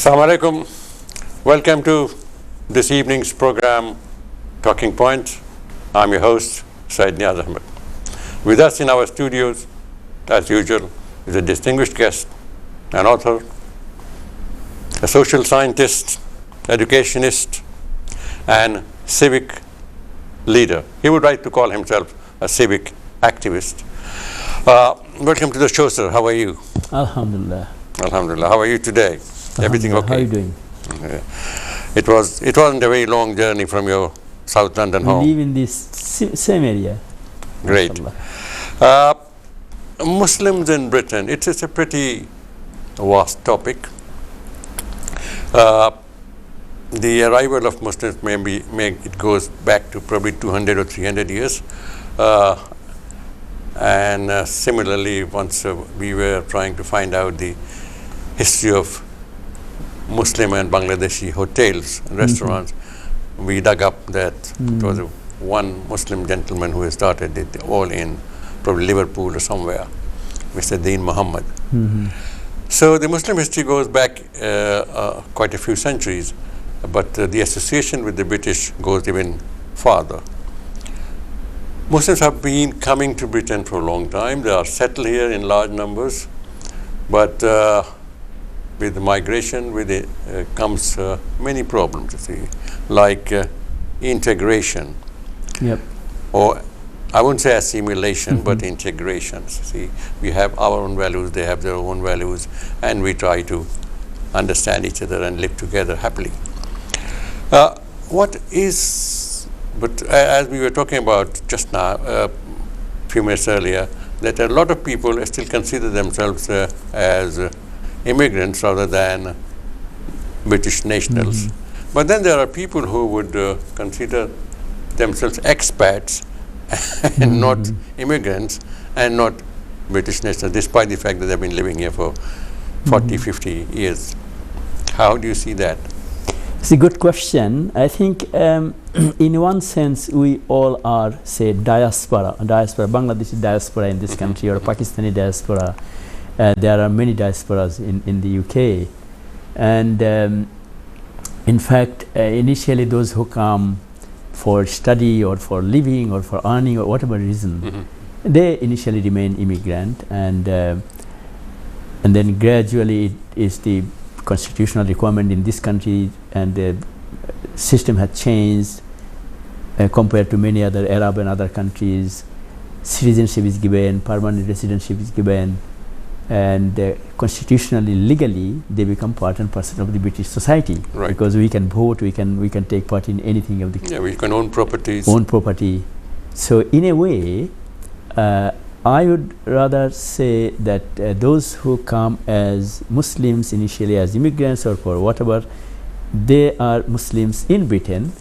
Assalamu alaikum. Welcome to this evening's program, Talking Points. I'm your host, Syed Niaz Ahmed. With us in our studios, as usual, is a distinguished guest, an author, a social scientist, educationist, and civic leader. He would like to call himself a civic activist. Welcome to the show, sir. How are you? Alhamdulillah. Alhamdulillah. How are you today? Everything okay? How are you doing? It wasn't a very long journey from your South London home. We live in this same area. Great. Muslims in Britain, it is a pretty vast topic. The arrival of Muslims it goes back to probably 200 or 300 years. And similarly, once we were trying to find out the history of Muslim and Bangladeshi hotels and restaurants, we dug up that it was one Muslim gentleman who started it all in probably Liverpool or somewhere, Mr. Deen Muhammad. So the Muslim history goes back quite a few centuries, but the association with the British goes even farther. Muslims have been coming to Britain for a long time. They are settled here in large numbers, but with the migration, with it comes many problems, you see, like integration. Yep. Or I wouldn't say assimilation, but integration. See, we have our own values, they have their own values, and we try to understand each other and live together happily. But as we were talking about just now, a few minutes earlier, that a lot of people still consider themselves as immigrants rather than British nationals. But then there are people who would consider themselves expats and not immigrants and not British nationals, despite the fact that they've been living here for 40, 50 years. How do you see that? It's a good question. I think in one sense we all are, say, diaspora, Bangladeshi diaspora in this country, or Pakistani diaspora. There are many diasporas in the UK. And in fact, initially those who come for study or for living or for earning or whatever reason, they initially remain immigrant, and then gradually it is the constitutional requirement in this country, and the system has changed compared to many other Arab and other countries. Citizenship is given, permanent residency is given, and constitutionally, legally, they become part and parcel of the British society. Right. Because we can vote, we can take part in anything of the we can own properties. Own property. So in a way, I would rather say that those who come as Muslims initially as immigrants or for whatever, they are Muslims in Britain.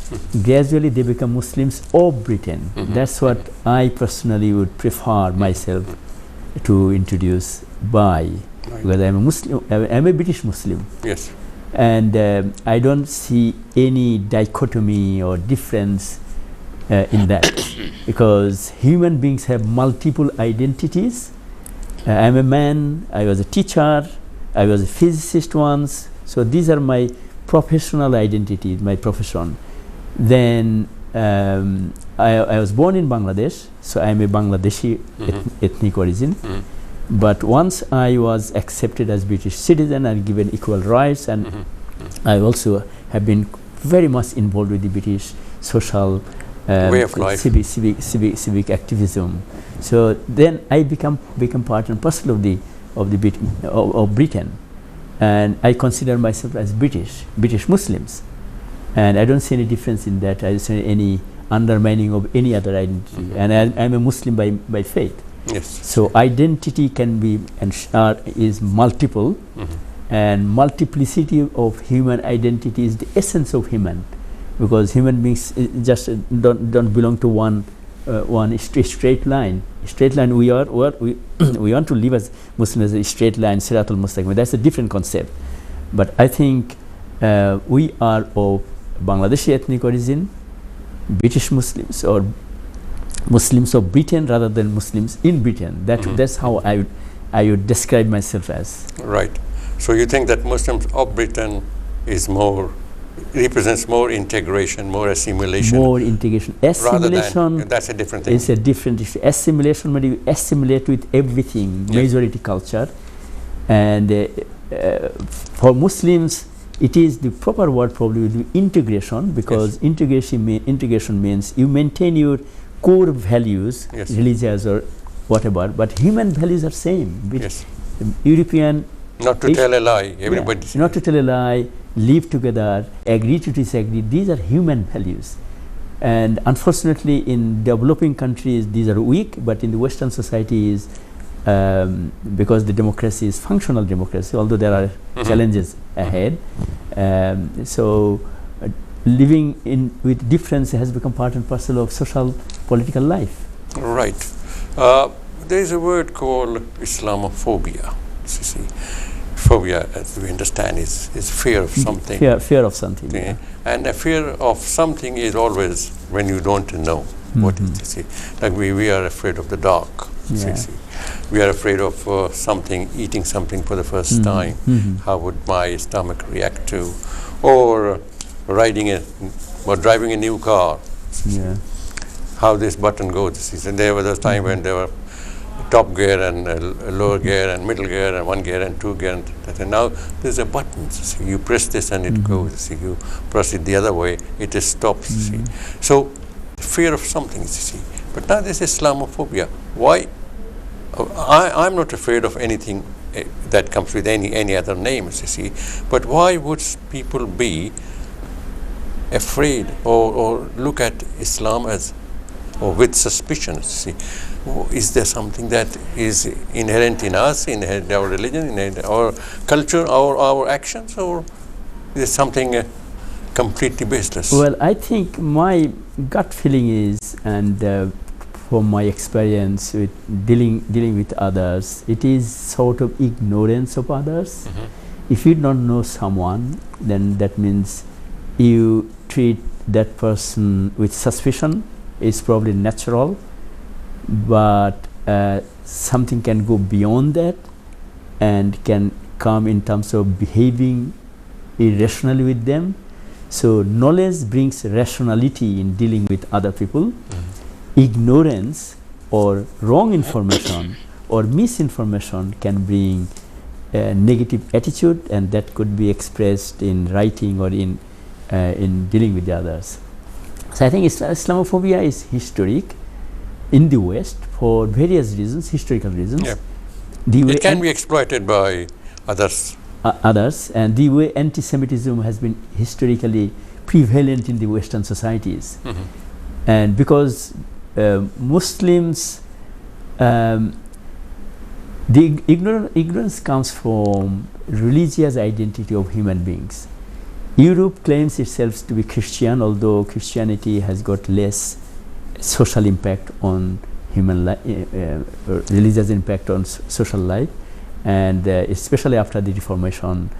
Gradually they become Muslims of Britain. That's what I personally would prefer myself to introduce by, because I'm a Muslim, I'm a British Muslim. Yes. And I don't see any dichotomy or difference in that, because human beings have multiple identities. I'm a man, I was a teacher, I was a physicist once, so these are my professional identities, my profession. Then I was born in Bangladesh, so I'm a Bangladeshi ethnic origin. But once I was accepted as British citizen and given equal rights, and I also have been very much involved with the British social way of life, civic activism. So then I become part and parcel of Britain, and I consider myself as British Muslims, and I don't see any difference in that. I don't see any undermining of any other identity, and I'm a Muslim by faith. Yes. So identity can be and is multiple, and multiplicity of human identity is the essence of human, because human beings just don't belong to one straight line. Straight line. We want to live as Muslims as a straight line, Siratul Mustaqim. That's a different concept. But I think we are of Bangladeshi ethnic origin, British Muslims, or Muslims of Britain rather than Muslims in Britain. That's how I would describe myself as. Right. So you think that Muslims of Britain is represents more integration, more assimilation? More integration. Assimilation, that's a different thing. Is a different issue. Assimilation, when you assimilate with everything, majority culture, and for Muslims, it is the proper word probably will be integration, because integration means you maintain your core values, religious or whatever, but human values are same. European, not to tell a lie, everybody. Not to tell a lie, live together, agree to disagree. These are human values, and unfortunately, in developing countries, these are weak. But in the Western societies, because the democracy is functional democracy, although there are challenges ahead, so living with difference has become part and parcel of social political life. Right. There is a word called Islamophobia. Phobia, as we understand, is fear of something. Fear of something. Yeah. And a fear of something is always when you don't know what it is. Like we are afraid of the dark. We are afraid of eating something for the first time. How would my stomach react to? Or driving a new car. How this button goes. And there was a time when there were top gear and lower gear and middle gear and 1 gear and 2 gear and that. And now there's a button. You press this and it goes. You press it the other way, it stops. So fear of something. But now this Islamophobia. Why? I'm not afraid of anything that comes with any other name. But why would people be afraid or look at Islam as or with suspicion? Is there something that is inherent in us, in our religion, in our culture, our actions, or is something completely baseless? Well, I think my gut feeling is, and from my experience with dealing with others, it is sort of ignorance of others. If you don't know someone, then that means you treat that person with suspicion. It's probably natural. But something can go beyond that and can come in terms of behaving irrationally with them. So knowledge brings rationality in dealing with other people. Ignorance or wrong information or misinformation can bring a negative attitude, and that could be expressed in writing or in dealing with the others. So I think Islamophobia is historic in the West for various reasons, historical reasons. It can be exploited by others. And the way anti-Semitism has been historically prevalent in the Western societies. And because Muslims, the ignorance comes from religious identity of human beings. Europe claims itself to be Christian, although Christianity has got less social impact on human life, religious impact on social life, and especially after the Reformation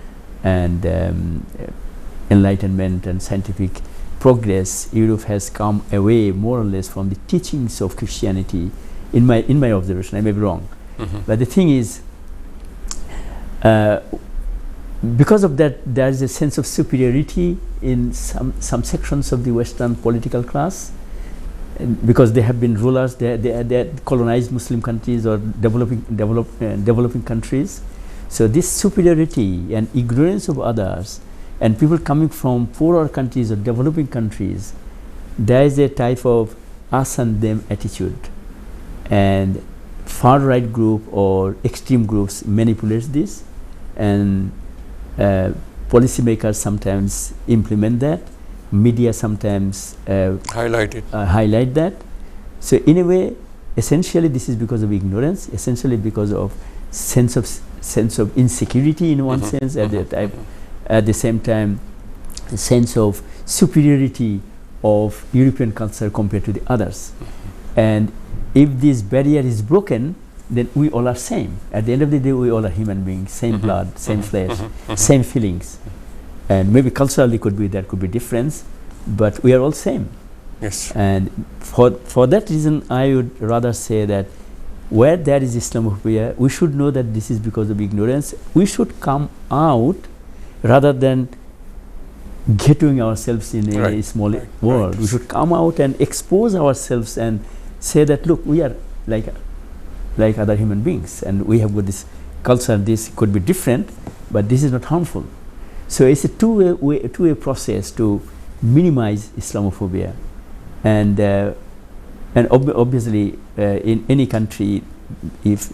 and Enlightenment and scientific progress, Europe has come away more or less from the teachings of Christianity. In my observation, I may be wrong, but the thing is, because of that, there is a sense of superiority in some sections of the Western political class. Because they have been rulers, they colonized Muslim countries or developing countries. So this superiority and ignorance of others, and people coming from poorer countries or developing countries, there is a type of us and them attitude, and far right group or extreme groups manipulate this, and policymakers sometimes implement that. Media sometimes highlight that. So in a way, essentially this is because of ignorance, essentially because of sense of insecurity in one sense, at the same time sense of superiority of European culture compared to the others. And if this barrier is broken, then we all are same. At the end of the day, we all are human beings, same blood, same flesh, same feelings. And maybe culturally there could be difference, but we are all same. Yes. And for that reason, I would rather say that where there is Islamophobia, we should know that this is because of ignorance. We should come out rather than ghettoing ourselves in a small world. We should come out and expose ourselves and say that, look, we are like other human beings, and we have got this culture. This could be different, but this is not harmful. So it's a two-way process to minimize Islamophobia, and obviously in any country, if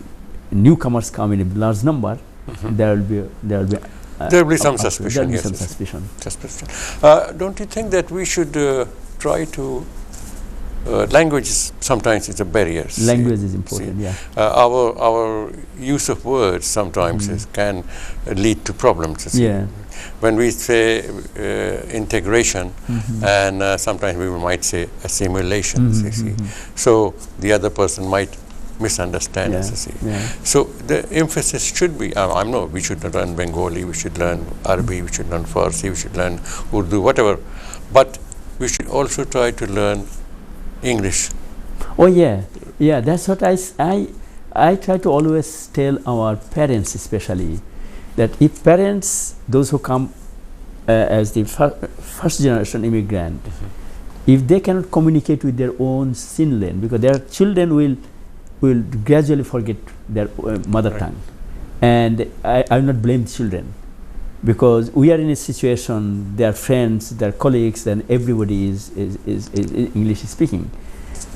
newcomers come in a large number, there will be some suspicion. Don't you think that we should try to language sometimes is a barrier. Language is important. Our use of words sometimes can lead to problems. When we say integration, and sometimes we might say assimilation. So the other person might misunderstand us. So the emphasis should be, I know we should learn Bengali, we should learn Arabic, we should learn Farsi, we should learn Urdu, whatever, but we should also try to learn English. Oh yeah, that's what I try to always tell our parents, especially, that if parents, those who come as the first generation immigrant, if they cannot communicate with their own Sinland, because their children will gradually forget their mother tongue, and I will not blame children, because we are in a situation, their friends, their colleagues, and everybody is English speaking.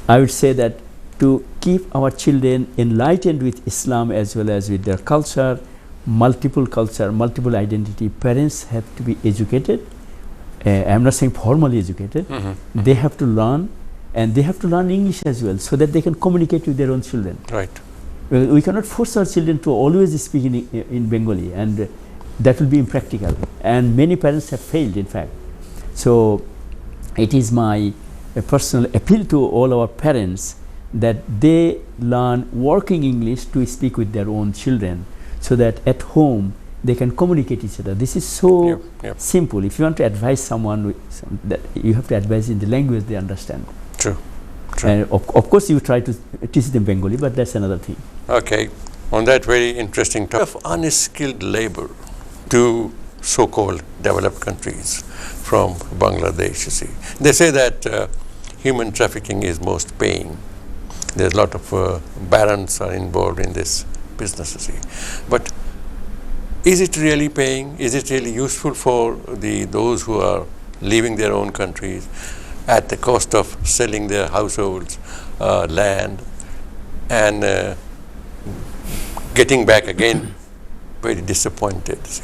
I would say that to keep our children enlightened with Islam as well as with their culture, multiple identity, parents have to be educated. I'm not saying formally educated. They have to learn, and they have to learn English as well, so that they can communicate with their own children. Right. We cannot force our children to always speak in Bengali, and that will be impractical. And many parents have failed, in fact. So it is my personal appeal to all our parents that they learn working English to speak with their own children, so that at home they can communicate each other. This is so simple. If you want to advise someone, that you have to advise in the language they understand. True. And of course you try to teach them Bengali, but that's another thing. Okay. On that very interesting topic of unskilled labor to so-called developed countries from Bangladesh, you see. They say that human trafficking is most paying. There's a lot of barons are involved in this business, you see. But is it really paying? Is it really useful for those who are leaving their own countries at the cost of selling their households, land, and getting back again very disappointed? See.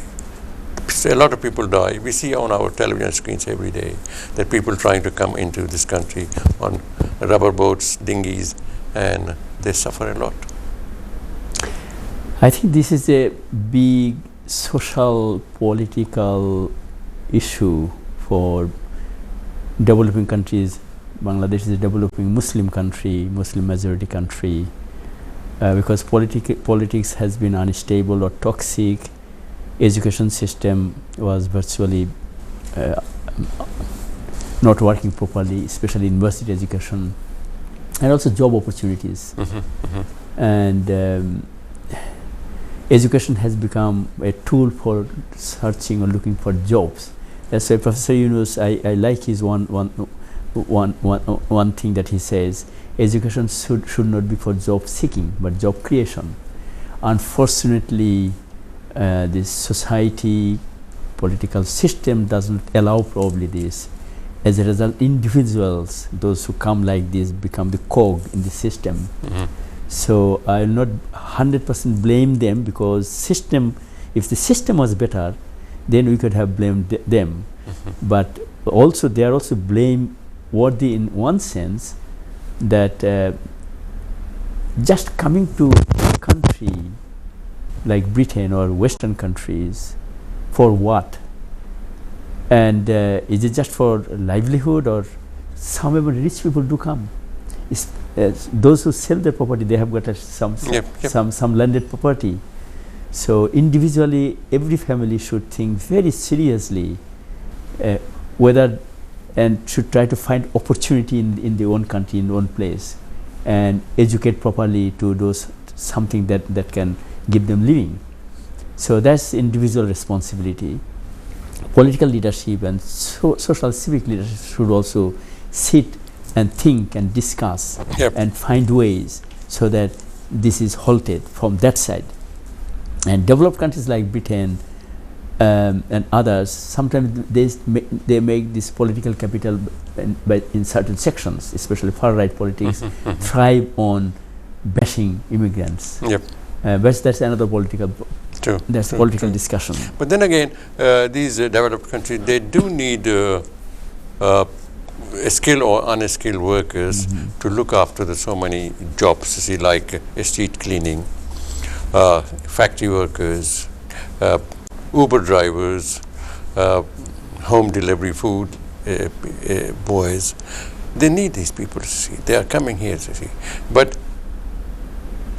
A lot of people die. We see on our television screens every day that people trying to come into this country on rubber boats, dinghies, and they suffer a lot. I think this is a big social, political issue for developing countries. Bangladesh is a developing Muslim country, Muslim majority country, because politics has been unstable or toxic. Education system was virtually not working properly, especially university education, and also job opportunities. And education has become a tool for searching or looking for jobs. That's why Professor Yunus, I like his one thing that he says: education should not be for job seeking, but job creation. Unfortunately, this society, political system doesn't allow probably this. As a result, individuals, those who come like this, become the cog in the system. So I will not 100% blame them, because if the system was better, then we could have blamed them. But also they are also blameworthy in one sense, that just coming to a country like Britain or Western countries, for what? And is it just for livelihood, or some even rich people do come? Those who sell their property, they have got some landed property. So individually, every family should think very seriously whether, and should try to find opportunity in their own country, in their own place, and educate properly to those something that can give them living. So that's individual responsibility. Political leadership and social civic leadership should also sit and think and discuss and find ways so that this is halted from that side. And developed countries like Britain and others, sometimes they make this political capital in certain sections, especially far-right politics, thrive on bashing immigrants. But that's another political discussion. But then again, these developed countries, they do need skilled or unskilled workers to look after so many jobs, you see, like street cleaning, factory workers, Uber drivers, home delivery food boys. They need these people to see. They are coming here to see. But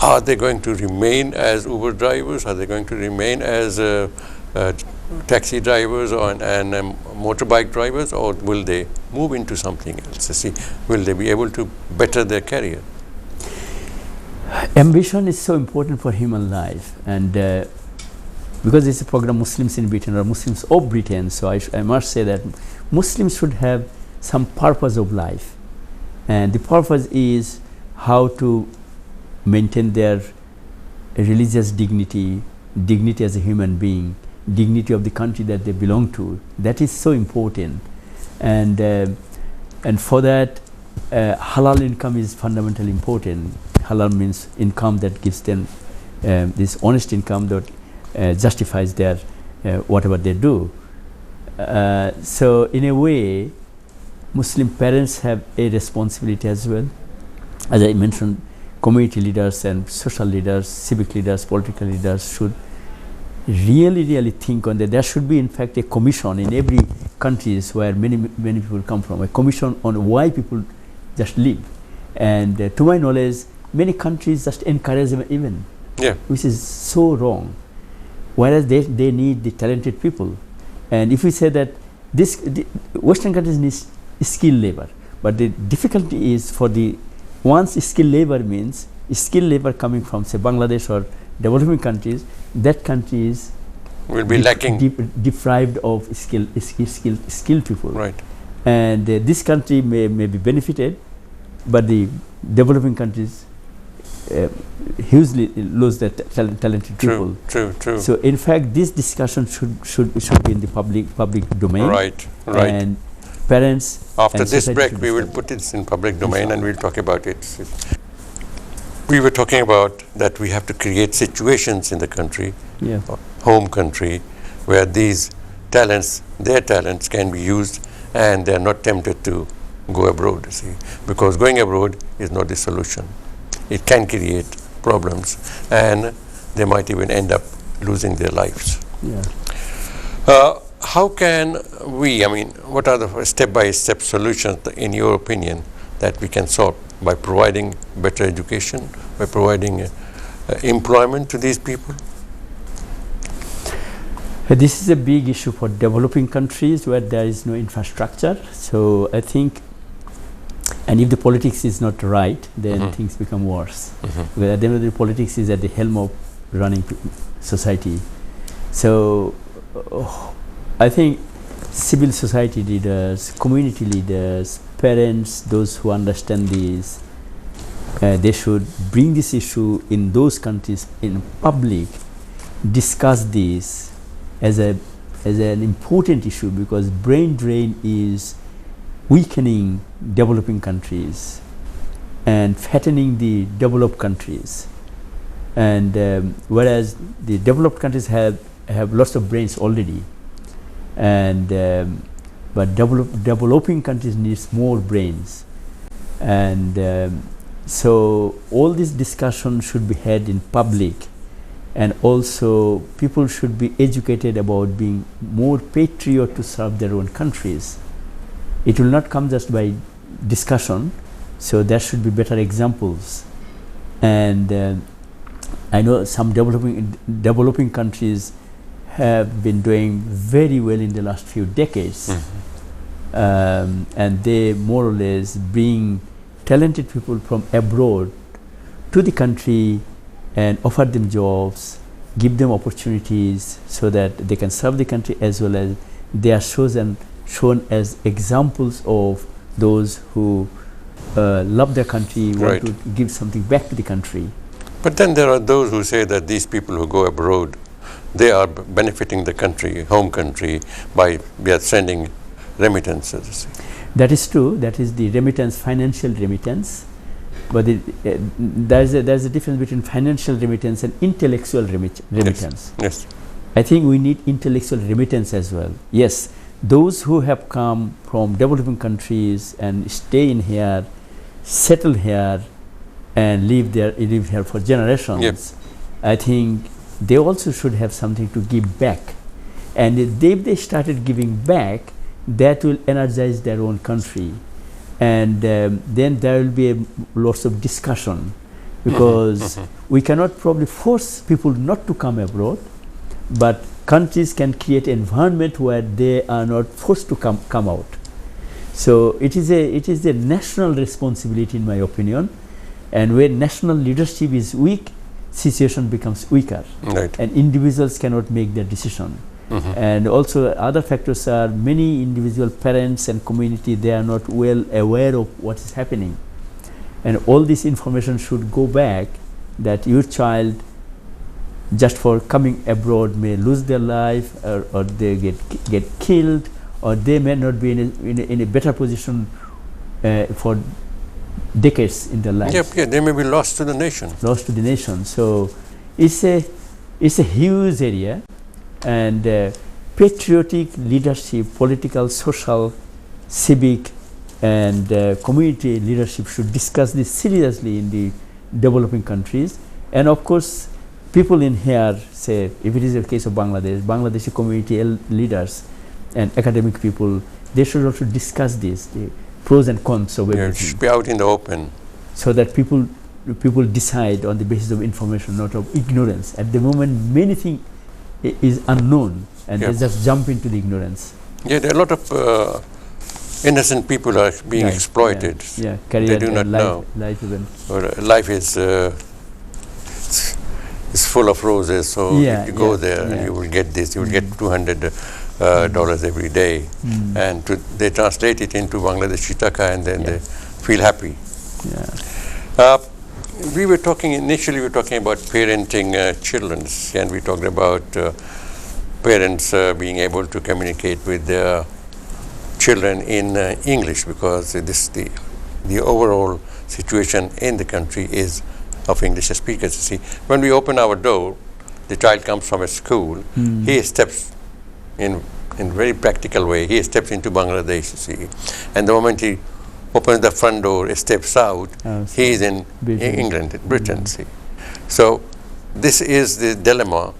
are they going to remain as Uber drivers? Are they going to remain as taxi drivers and motorbike drivers, or will they move into something else? You see, will they be able to better their career? Ambition is so important for human life, and because it's a program Muslims in Britain or Muslims of Britain, so I must say that Muslims should have some purpose of life, and the purpose is how to maintain their religious dignity as a human being, dignity of the country that they belong to. That is so important, and for that halal income is fundamentally important. Halal means income that gives them this honest income that justifies their whatever they do. So in a way, Muslim parents have a responsibility as well. As I mentioned, community leaders and social leaders, civic leaders, political leaders should really think on that. There should be, in fact, a commission in every countries where many people come from, a commission on why people just live. And to my knowledge, many countries just encourage them even, which is so wrong. Whereas they need the talented people. And if we say that the Western countries need skilled labor, but the difficulty is for the once skilled labor means skilled labor coming from, say, Bangladesh or developing countries, that countries will be lacking, deprived of skilled people. Right. And this country may be benefited, but the developing countries hugely lose their talented people. True. So in fact, this discussion should be in the public domain. Right. And parents. After this break, we will put it in public domain and we'll talk about it. We were talking about that we have to create situations in the country, home country, where these talents, their talents, can be used, and they are not tempted to go abroad. You see, because going abroad is not the solution. It can create problems, and they might even end up losing their lives. How can we, what are the step-by-step solutions, in your opinion, that we can solve by providing better education, by providing employment to these people? This is a big issue for developing countries where there is no infrastructure. So I think, and if the politics is not right, then things become worse. Because at the end of the day, politics is at the helm of running society. So I think civil society leaders, community leaders, parents, those who understand this, they should bring this issue in those countries in public, discuss this as an important issue, because brain drain is weakening developing countries and fattening the developed countries. And whereas the developed countries have lots of brains already, and but developing countries needs more brains, and so all this discussion should be had in public, and also people should be educated about being more patriot to serve their own countries. It will not come just by discussion, so there should be better examples. And I know some developing countries have been doing very well in the last few decades, and they more or less bring talented people from abroad to the country and offer them jobs, give them opportunities so that they can serve the country, as well as they are shown as examples of those who love their country, want to give something back to the country. But then there are those who say that these people who go abroad, they are benefiting the country, home country, by sending remittances. That is true. That is the remittance, financial remittance. But there's a difference between financial remittance and intellectual remittance. Yes. I think we need intellectual remittance as well. Yes, those who have come from developing countries and stay in here, settle here, and live here for generations. Yep. I think they also should have something to give back. And if they started giving back, that will energize their own country. And then there will be lots of discussion, because we cannot probably force people not to come abroad, but countries can create an environment where they are not forced to come out. So it is a national responsibility, in my opinion, and where national leadership is weak, situation becomes weaker, and individuals cannot make their decision. And also other factors are many individual parents and community, they are not well aware of what is happening, and all this information should go back, that your child just for coming abroad may lose their life, or they get killed, or they may not be in a better position for decades in their life. Yep, they may be lost to the nation. Lost to the nation. So it's a huge area. And patriotic leadership, political, social, civic, and community leadership should discuss this seriously in the developing countries. And of course, people in here, say, if it is a case of Bangladesh, Bangladeshi community leaders and academic people, they should also discuss this, the pros and cons of everything. It should be out in the open. So that people decide on the basis of information, not of ignorance. At the moment, many things is unknown, and they just jump into the ignorance. Yeah, there are a lot of innocent people are being exploited. Career, they do not know. Life is full of roses, so if you go there and you will get this, you will get $200 every day, and they translate it into Bangladeshi taka, and then they feel happy. We were talking initially about parenting children, and we talked about parents being able to communicate with their children in English, because the overall situation in the country is of English speakers. See, when we open our door, the child comes from a school, he steps in very practical way, he steps into Bangladesh, see, and the moment he opens the front door, steps out, he is in England, Britain, see. So this is the dilemma,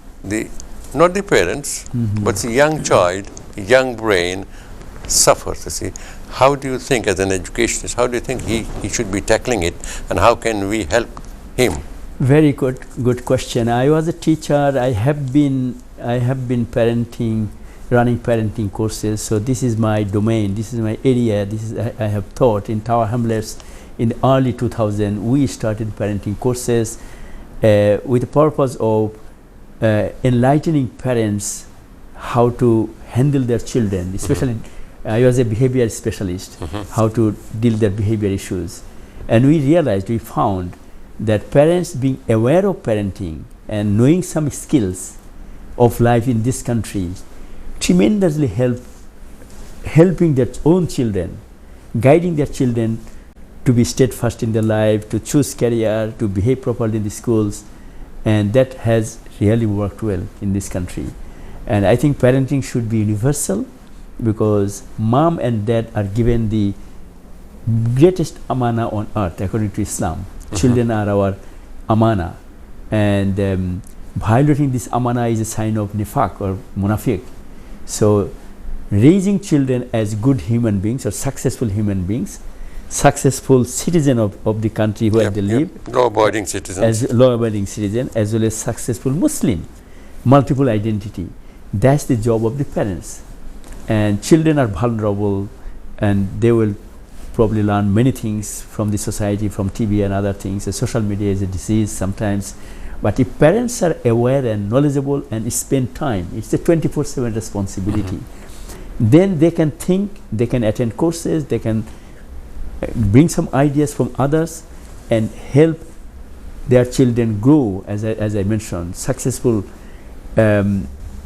not the parents, but the young child, young brain suffers, you see. How do you think, as an educationist, how do you think he should be tackling it, and how can we help him? Very good question. I was a teacher. I have been parenting, running parenting courses. So this is my domain. This is my area. I have taught in Tower Hamlets in the early 2000. We started parenting courses with the purpose of enlightening parents how to handle their children, especially. I was a behavior specialist, how to deal their behavior issues. And we found that parents being aware of parenting and knowing some skills of life in this country tremendously helping their own children, guiding their children to be steadfast in their life, to choose career, to behave properly in the schools. And that has really worked well in this country. And I think parenting should be universal, because mom and dad are given the greatest amana on earth according to Islam. Children are our amana, and violating this amana is a sign of nifaq or munafiq. So raising children as good human beings or successful human beings, successful citizen of the country where they live, law-abiding citizens, as law-abiding citizen, as well as successful Muslim, multiple identity. That's the job of the parents. And children are vulnerable, and they will probably learn many things from the society, from TV and other things. Social media is a disease sometimes. But if parents are aware and knowledgeable and spend time, it's a 24/7 responsibility. Then they can think, they can attend courses, they can bring some ideas from others and help their children grow, as I mentioned, successful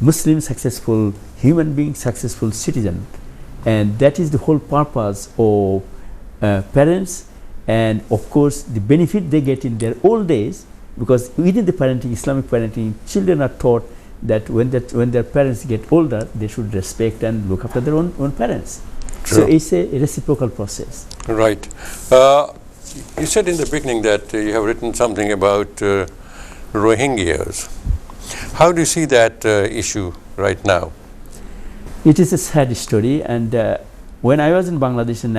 Muslim, successful human being, successful citizen. And that is the whole purpose of parents, and of course the benefit they get in their old days, because within the parenting, Islamic parenting, children are taught that when their parents get older, they should respect and look after their own parents. True. So it's a reciprocal process. Right. You said in the beginning that you have written something about Rohingyas. How do you see that issue right now? It is a sad story, and when I was in Bangladesh in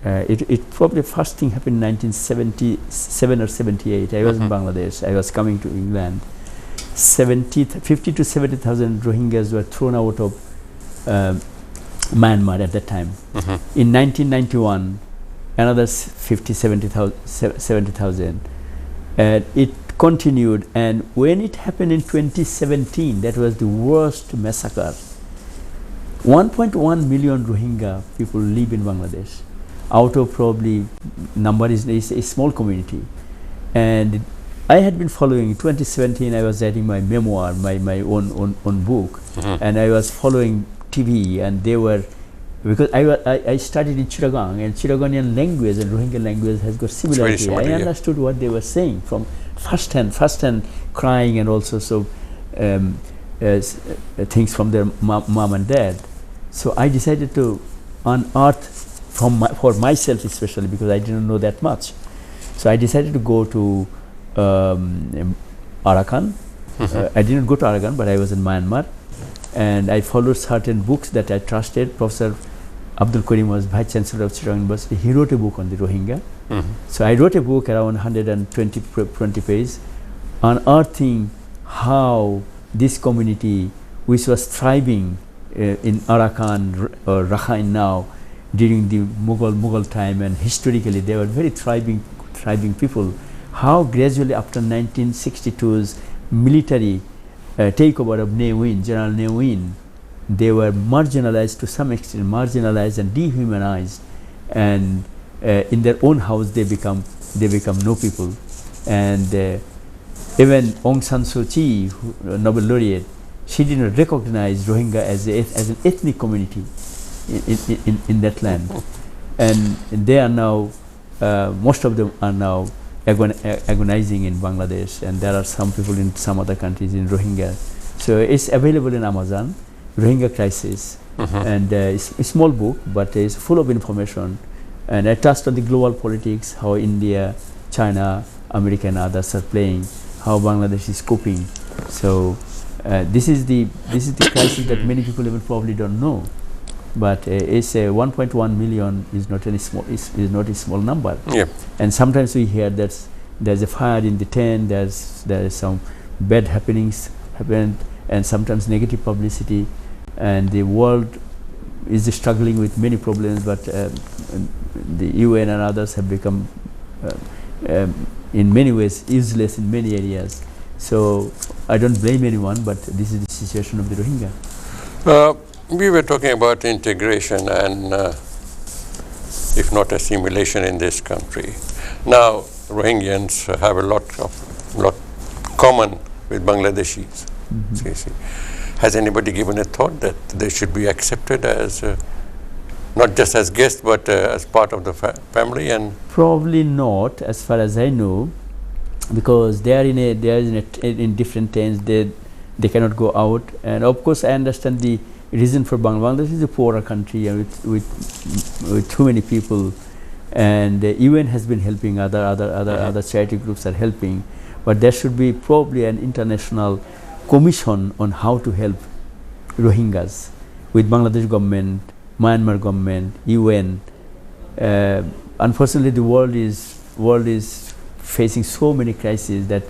it probably first thing happened in 1977 or 78. I was in Bangladesh. I was coming to England. 50 to 70,000 Rohingyas were thrown out of Myanmar at that time. In 1991, another 70,000. And it continued, and when it happened in 2017, that was the worst massacre. 1.1 million Rohingya people live in Bangladesh. Out of probably number is a small community. And I had been following, in 2017 I was writing my memoir, my own book, and I was following TV, and they were, because I studied in Chittagong, and Chittagonian language and Rohingya language has got similarity. Similar, I understood what they were saying from first hand crying, and also things from their mom and dad. So I decided to unearth for myself, especially because I didn't know that much. So I decided to go to Arakan. I didn't go to Arakan, but I was in Myanmar, and I followed certain books that I trusted. Professor Abdul Karim was Vice Chancellor of Chittagong University. He wrote a book on the Rohingya. So I wrote a book around 120 pages, unearthing how this community, which was thriving in Arakan or Rakhine now, during the Mughal time, and historically they were very thriving people, how gradually after 1962's military takeover of Ne Win, General Ne Win, they were marginalized to some extent, marginalized and dehumanized, and in their own house they become no people. And even Aung San Suu Kyi, Nobel laureate, she didn't recognize Rohingya as an ethnic community in that land. And they are now, most of them are now agonizing in Bangladesh, and there are some people in some other countries in Rohingya. So it's available in Amazon, Rohingya Crisis, and it's a small book, but it's full of information. And I touched on the global politics, how India, China, America and others are playing, how Bangladesh is coping. So this is the crisis that many people even probably don't know. But it's 1.1 million is not a small number. Yeah. And sometimes we hear that there's a fire in the tent, there is some bad happenings happened, and sometimes negative publicity, and the world is struggling with many problems. But the UN and others have become in many ways useless in many areas. So I don't blame anyone, but this is the situation of the Rohingya. We were talking about integration and, if not assimilation, in this country. Now, Rohingyans have a lot common with Bangladeshis. Has anybody given a thought that they should be accepted as not just as guests, but as part of the family? And probably not, as far as I know, because they are in different tents. They cannot go out, and of course I understand the reason for Bangladesh is a poorer country and with too many people, and the UN has been helping, other charity groups are helping, but there should be probably an international commission on how to help Rohingyas with Bangladesh government, Myanmar government, UN. Unfortunately, the world is facing so many crises that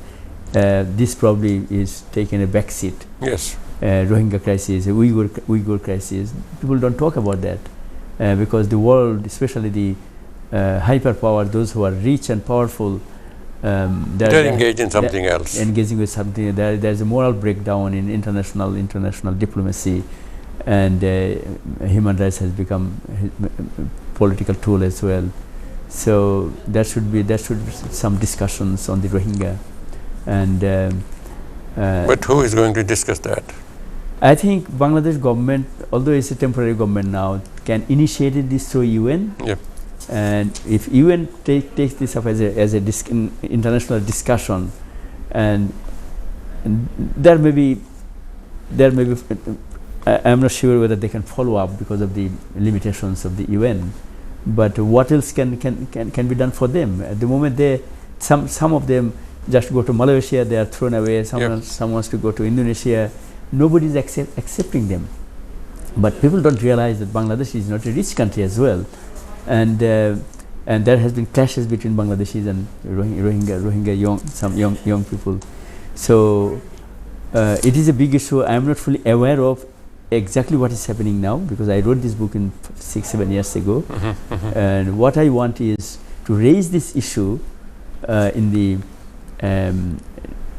this probably is taking a back seat. Yes. Rohingya crisis, Uyghur crisis. People don't talk about that. because the world, especially the hyperpower, those who are rich and powerful, they're engaged in something else. Engaging with something. There's a moral breakdown in international diplomacy, and human rights has become political tool as well. So there should be some discussions on the Rohingya, and but who is going to discuss that? I think Bangladesh government, although it's a temporary government now, can initiate this through UN. Yeah. And if UN takes this up as a international discussion, and there may be I'm not sure whether they can follow up because of the limitations of the UN. But what else can be done for them? At the moment, some of them just go to Malaysia, they are thrown away. Someone wants to go to Indonesia. Nobody is accepting them. But people don't realize that Bangladesh is not a rich country as well, and there has been clashes between Bangladeshis and Rohingya some young people. So it is a big issue. I am not fully aware of exactly what is happening now, because I wrote this book in 6-7 years ago. And what I want is to raise this issue in the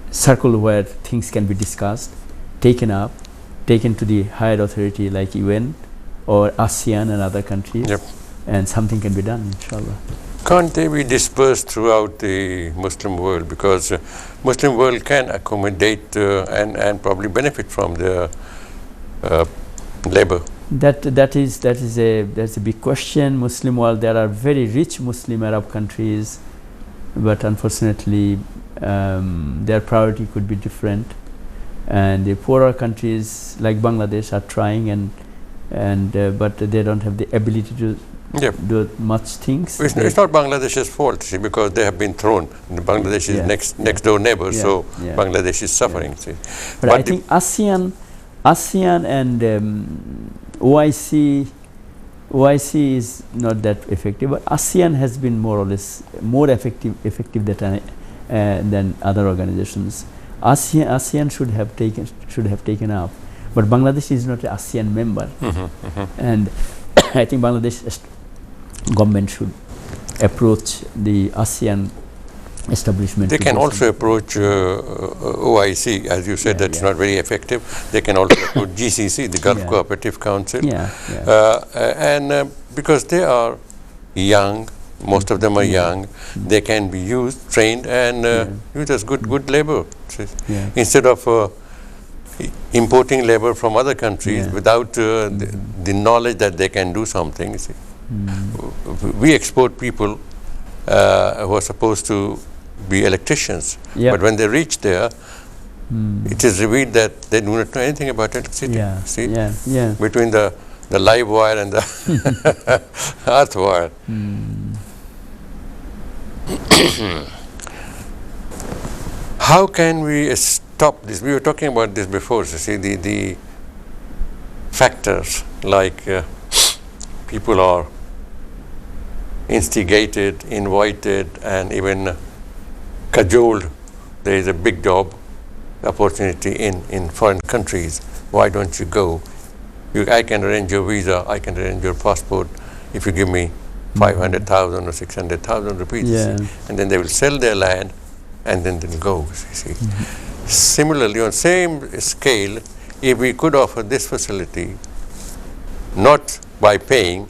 circle where things can be discussed, taken to the higher authority like UN or ASEAN and other countries, and something can be done, inshallah. Can't they be dispersed throughout the Muslim world? Because Muslim world can accommodate and probably benefit from the labor. That's a big question. Muslim world, there are very rich Muslim Arab countries, but unfortunately their priority could be different, and the poorer countries like Bangladesh are trying, but they don't have the ability to do much things. It's not Bangladesh's fault, see, because they have been thrown. Bangladesh is next door neighbor, so Bangladesh is suffering. See. But I think ASEAN and OIC is not that effective, but ASEAN has been more or less more effective than other organizations. ASEAN should have taken up, but Bangladesh is not an ASEAN member, and I think Bangladesh government should approach the ASEAN establishment. They can also approach OIC, as you said, that's not very effective. They can also approach GCC, the Gulf Cooperative Council, and because they are young, most of them are young, they can be used, trained, and used as good labor. Instead of importing labor from other countries without the knowledge that they can do something. See. We export people who are supposed to be electricians, but when they reach there, it is revealed that they do not know anything about electricity. See, between the live wire and the earth wire. How can we stop this? We were talking about this before. So see, the factors like people are instigated, invited, and even cajoled. There is a big job opportunity in foreign countries. Why don't you go? I can arrange your visa, I can arrange your passport if you give me 500,000 or 600,000 rupees. And then they will sell their land and then they'll go. See. Similarly, on same scale, if we could offer this facility, not by paying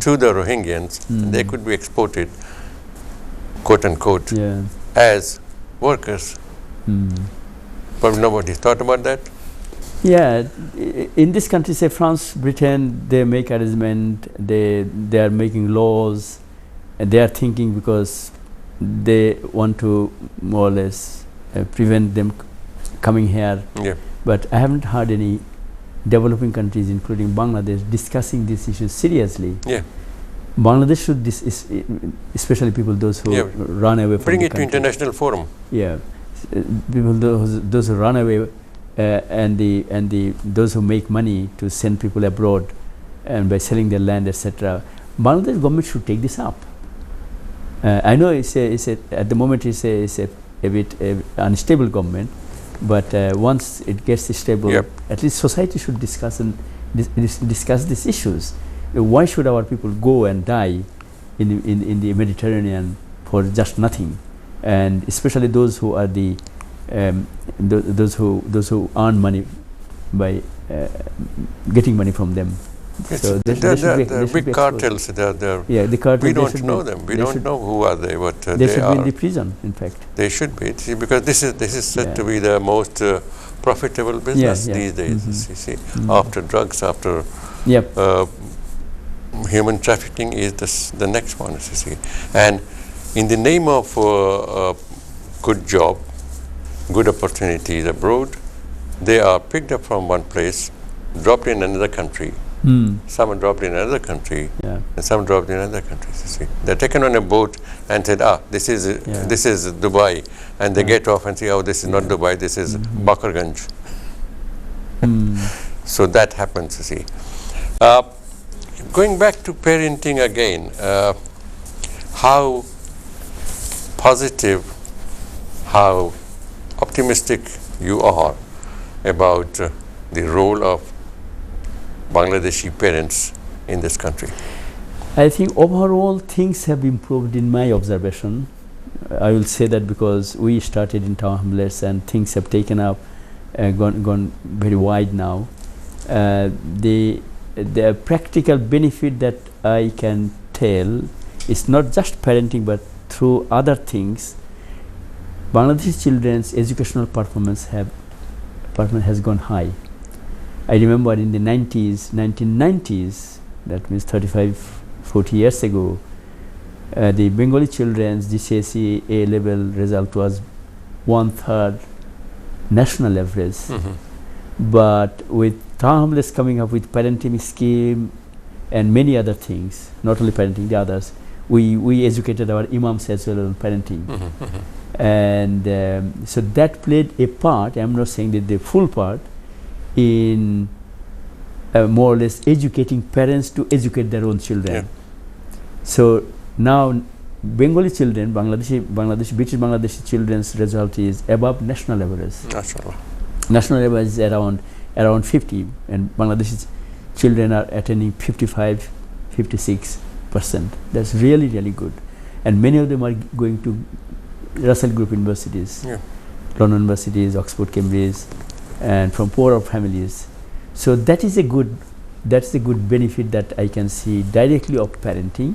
to the Rohingyans, they could be exported, quote unquote, as workers. But nobody thought about that. In this country, say France, Britain, they make arrangement, they are making laws, and they are thinking because they want to more or less prevent them coming here. But I haven't heard any developing countries, including Bangladesh, discussing this issue seriously. Bangladesh should, especially people those who run away from bring the it country. to international forum. People those who run away, and those who make money to send people abroad, and by selling their land, etc. Bangladesh government should take this up. I know at the moment it's a bit unstable government, but once it gets stable, at least society should discuss discuss these issues. Why should our people go and die in the Mediterranean for just nothing? And especially those who are those who earn money by getting money from them. So the big cartels. Yeah, the cartels. We don't know them. We don't know who are they. But they should be in the prison. In fact, they should be. See, because this is said to be the most profitable business these days. You see, after drugs, after human trafficking is the next one. You see, and in the name of good job, good opportunities abroad, they are picked up from one place, dropped in another country. Some are dropped in another country, and some dropped in other countries. You see, they're taken on a boat and said, this is Dubai, and they get off and say, oh, this is not Dubai, this is Bakarganj. So that happens. You see, going back to parenting again, how positive, how optimistic you are about the role of Bangladeshi parents in this country? I think overall things have improved in my observation. I will say that because we started in town hamlets and things have taken up, gone very wide now. The practical benefit that I can tell is not just parenting, but through other things. Bangladeshi children's educational performance has gone high. I remember in the 1990s, that means 35-40 years ago, the Bengali children's GCSE A-level result was 1/3 national average. But with Tahamles coming up with parenting scheme and many other things, not only parenting, the others, we educated our imams as well on parenting. And so that played a part, I'm not saying that the full part, in more or less educating parents to educate their own children. So now Bengali children, British Bangladeshi children's result is above national average. National average is around 50, and Bangladeshi children are attending 55-56%. That's really, really good. And many of them are going to Russell Group universities, London universities, Oxford, Cambridge, and from poorer families. So that's a good benefit that I can see directly of parenting.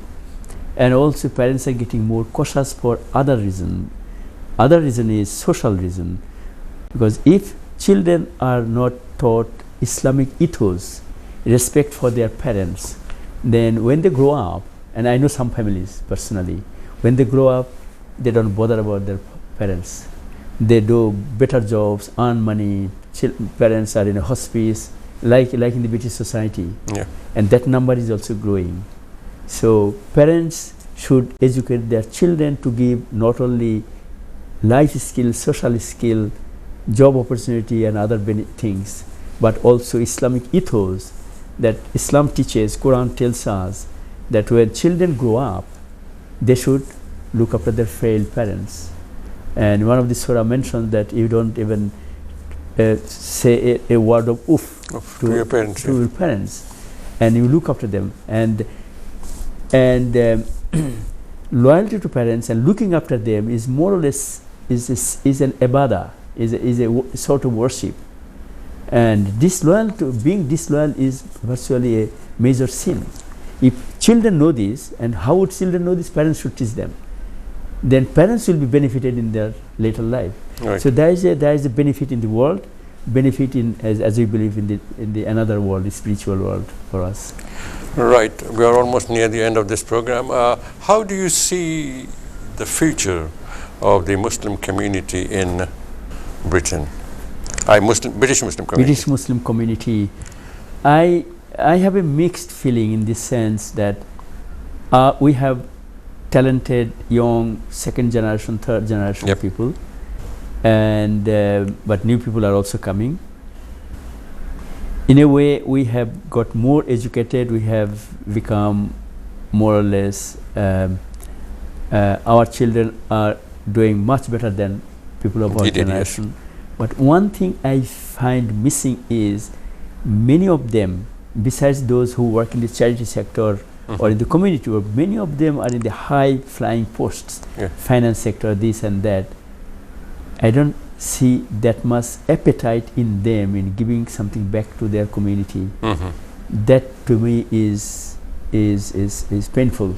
And also parents are getting more cautious for other reason. Other reason is social reason, because if children are not taught Islamic ethos, respect for their parents, then when they grow up, and I know some families personally, when they grow up, they don't bother about their parents. They do better jobs, earn money. Parents are in a hospice, like in the British society, and that number is also growing. So parents should educate their children to give not only life skill, social skill, job opportunity, and other things, but also Islamic ethos that Islam teaches. Quran tells us that when children grow up, they should look after their frail parents. And one of the surah mentions that you don't even say a word of oof to your parents, your parents, and you look after them. And loyalty to parents and looking after them is more or less is an ibadah, is a sort of worship. And being disloyal is virtually a major sin. If children know this, and how would children know this? Parents should teach them. Then parents will be benefited in their later life. So there is a benefit in the world, benefit in as we believe in the another world, the spiritual world for us. Right. We are almost near the end of this program. How do you see the future of the Muslim community in Britain? British Muslim community. British Muslim community. I have a mixed feeling in the sense that we have talented young second generation, third generation people, and but new people are also coming. In a way, we have got more educated. We have become more or less. Our children are doing much better than people of our generation. But one thing I find missing is many of them besides those who work in the charity sector or in the community work, many of them are in the high flying posts, finance sector, this and that. I don't see that much appetite in them in giving something back to their community. That to me is painful,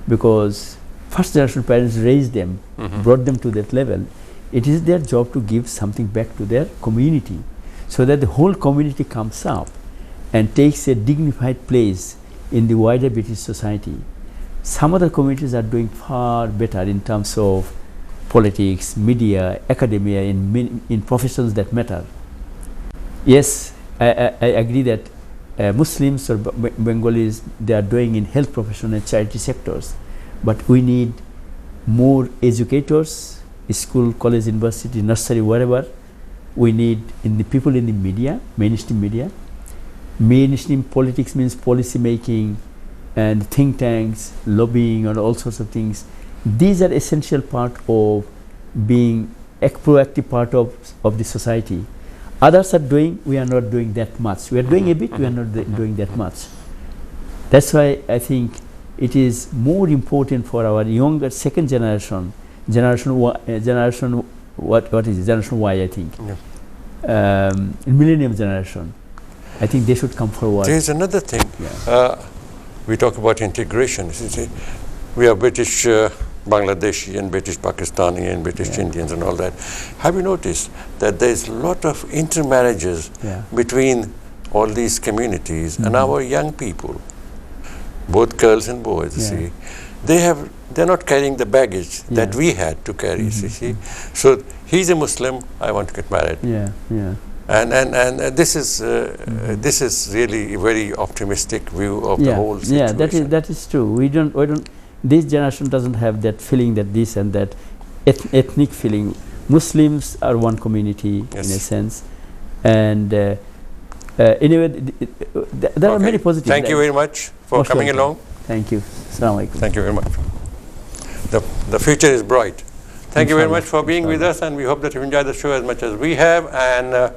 because first generation parents raised them, brought them to that level. It is their job to give something back to their community, so that the whole community comes up and takes a dignified place in the wider British society. Some other communities are doing far better in terms of politics, media, academia, in professions that matter. Yes, I agree that Muslims or Bengalis, they are doing in health profession and charity sectors, but we need more educators, school, college, university, nursery, wherever. We need the people in the media, mainstream media. Mainstream politics means policy making and think tanks, lobbying, and all sorts of things. These are essential part of being a proactive part of the society. Others are doing, we are not doing that much. We are doing a bit, we are not doing that much. That's why I think it is more important for our younger second generation, generation what is it? Generation Y, I think. Millennium generation. I think they should come forward. There is another thing. We talk about integration. You see, we are British Bangladeshi and British Pakistani and British Indians and all that. Have you noticed that there is a lot of intermarriages between all these communities and our young people, both girls and boys, you see. They're not carrying the baggage that we had to carry, you see. So he's a Muslim, I want to get married. And this is really a very optimistic view of the whole situation. Yeah, that is true. We don't. This generation doesn't have that feeling that this and that ethnic feeling. Muslims are one community in a sense, and anyway, there are many positive. Thank you very much for coming along. Thank you. Assalamu alaikum. Thank you very much. The future is bright. Thank you very much for being with us, and we hope that you enjoyed the show as much as we have. And